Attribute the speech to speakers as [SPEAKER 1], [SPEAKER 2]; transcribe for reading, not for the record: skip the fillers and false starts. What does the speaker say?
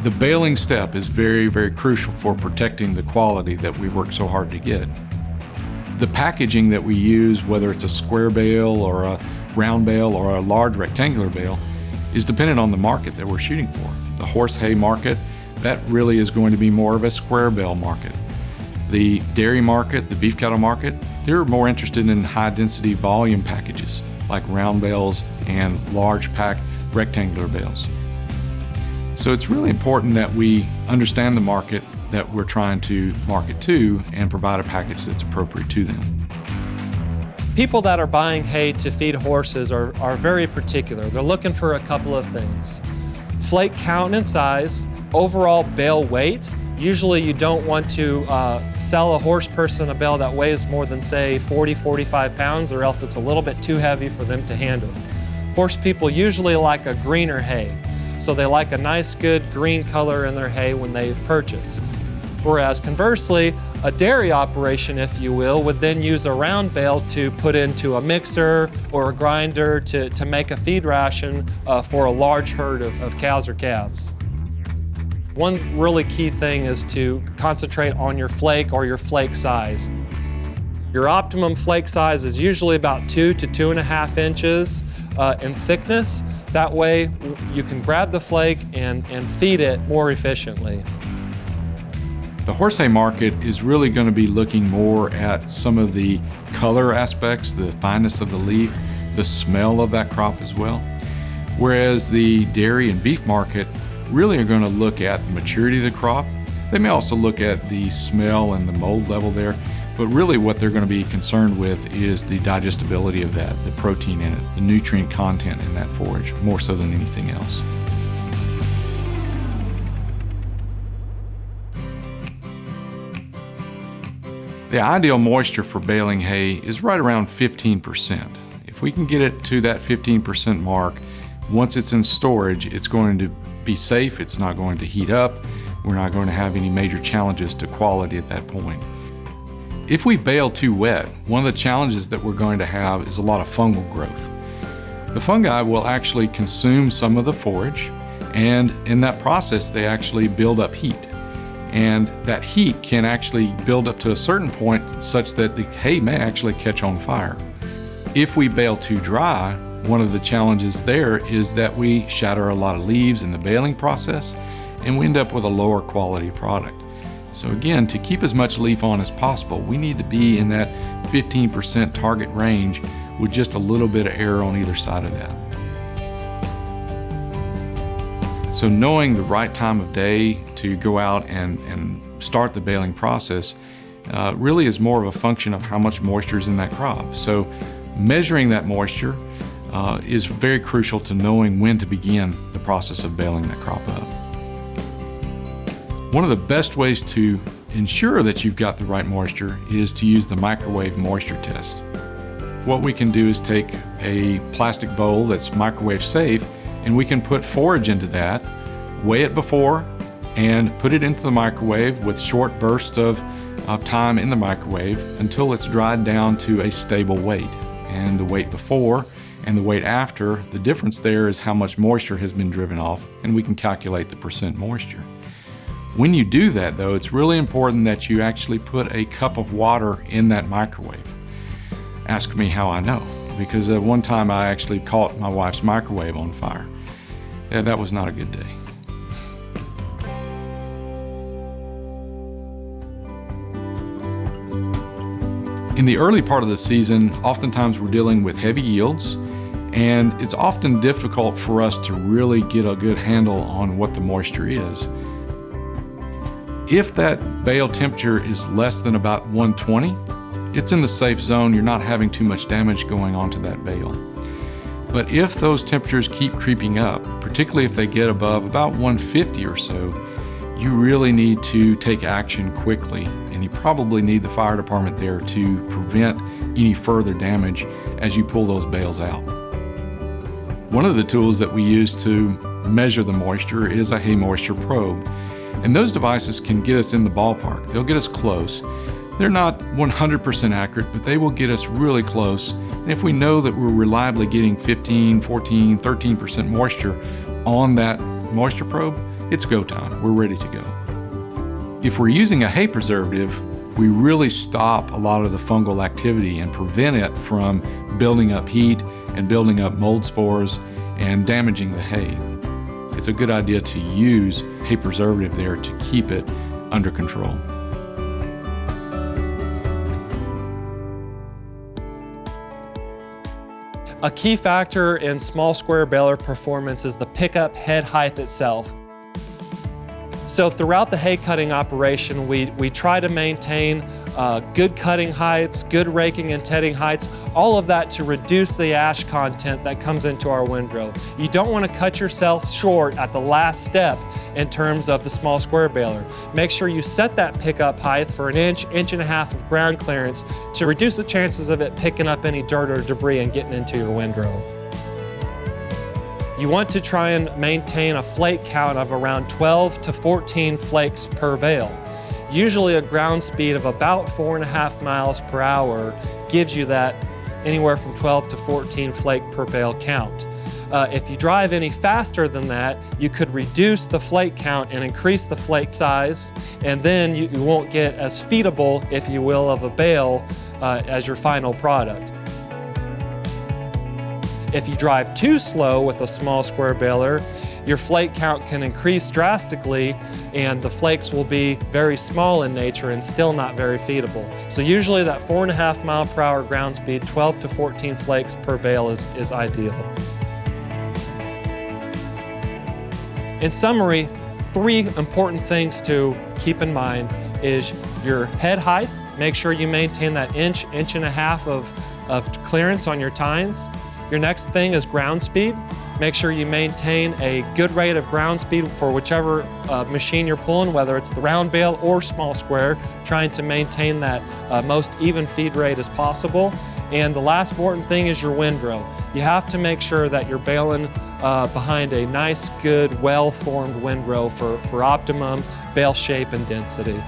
[SPEAKER 1] The baling step is very, very crucial for protecting the quality that we work so hard to get. The packaging that we use, whether it's a square bale or a round bale or a large rectangular bale, is dependent on the market that we're shooting for. The horse hay market, that really is going to be more of a square bale market. The dairy market, the beef cattle market, they're more interested in high density volume packages like round bales and large pack rectangular bales. So it's really important that we understand the market that we're trying to market to and provide a package that's appropriate to them.
[SPEAKER 2] People that are buying hay to feed horses are very particular. They're looking for a couple of things. Flake count and size, overall bale weight. Usually you don't want to sell a horse person a bale that weighs more than, say, 40, 45 pounds, or else it's a little bit too heavy for them to handle. Horse people usually like a greener hay, so they like a nice, good green color in their hay when they purchase. Whereas conversely, a dairy operation, if you will, would then use a round bale to put into a mixer or a grinder to make a feed ration for a large herd of cows or calves. One really key thing is to concentrate on your flake or your flake size. Your optimum flake size is usually about 2 to 2.5 inches in thickness. That way you can grab the flake and feed it more efficiently.
[SPEAKER 1] The horse hay market is really going to be looking more at some of the color aspects, the fineness of the leaf, the smell of that crop as well. Whereas the dairy and beef market really are going to look at the maturity of the crop. They may also look at the smell and the mold level there, but really what they're going to be concerned with is the digestibility of that, the protein in it, the nutrient content in that forage, more so than anything else. The ideal moisture for baling hay is right around 15%. If we can get it to that 15% mark, once it's in storage, it's going to be safe, it's not going to heat up, we're not going to have any major challenges to quality at that point. If we bale too wet, one of the challenges that we're going to have is a lot of fungal growth. The fungi will actually consume some of the forage, and in that process they actually build up heat. And that heat can actually build up to a certain point such that the hay may actually catch on fire. If we bale too dry, one of the challenges there is that we shatter a lot of leaves in the baling process and we end up with a lower quality product. So again, to keep as much leaf on as possible, we need to be in that 15% target range with just a little bit of air on either side of that. So knowing the right time of day to go out and start the baling process really is more of a function of how much moisture is in that crop. So measuring that moisture is very crucial to knowing when to begin the process of baling that crop up. One of the best ways to ensure that you've got the right moisture is to use the microwave moisture test. What we can do is take a plastic bowl that's microwave safe and we can put forage into that, weigh it before, and put it into the microwave with short bursts of time in the microwave until it's dried down to a stable weight. And the weight before and the weight after, the difference there is how much moisture has been driven off, and we can calculate the percent moisture. When you do that though, it's really important that you actually put a cup of water in that microwave. Ask me how I know, because one time I actually caught my wife's microwave on fire. Yeah, that was not a good day. In the early part of the season, oftentimes we're dealing with heavy yields, and it's often difficult for us to really get a good handle on what the moisture is. If that bale temperature is less than about 120, it's in the safe zone. You're not having too much damage going on to that bale. But if those temperatures keep creeping up, particularly if they get above about 150 or so, you really need to take action quickly, and you probably need the fire department there to prevent any further damage as you pull those bales out. One of the tools that we use to measure the moisture is a hay moisture probe, and those devices can get us in the ballpark. They'll get us close. They're not 100% accurate, but they will get us really close. And if we know that we're reliably getting 15, 14, 13% moisture on that moisture probe, it's go time. We're ready to go. If we're using a hay preservative, we really stop a lot of the fungal activity and prevent it from building up heat and building up mold spores and damaging the hay. It's a good idea to use hay preservative there to keep it under control.
[SPEAKER 2] A key factor in small square baler performance is the pickup head height itself. So throughout the hay cutting operation, we try to maintain good cutting heights, good raking and tedding heights, all of that to reduce the ash content that comes into our windrow. You don't want to cut yourself short at the last step in terms of the small square baler. Make sure you set that pickup height for an inch, inch and a half of ground clearance to reduce the chances of it picking up any dirt or debris and getting into your windrow. You want to try and maintain a flake count of around 12 to 14 flakes per bale. Usually a ground speed of about 4.5 miles per hour gives you that anywhere from 12 to 14 flake per bale count. If you drive any faster than that, you could reduce the flake count and increase the flake size, and then you won't get as feedable, if you will, of a bale as your final product. If you drive too slow with a small square baler, your flake count can increase drastically and the flakes will be very small in nature and still not very feedable. So usually that 4.5 mile per hour ground speed, 12 to 14 flakes per bale is ideal. In summary, 3 important things to keep in mind is your head height. Make sure you maintain that inch, inch and a half of clearance on your tines. Your next thing is ground speed. Make sure you maintain a good rate of ground speed for whichever machine you're pulling, whether it's the round bale or small square, trying to maintain that most even feed rate as possible. And the last important thing is your windrow. You have to make sure that you're baling behind a nice, good, well-formed windrow for optimum bale shape and density.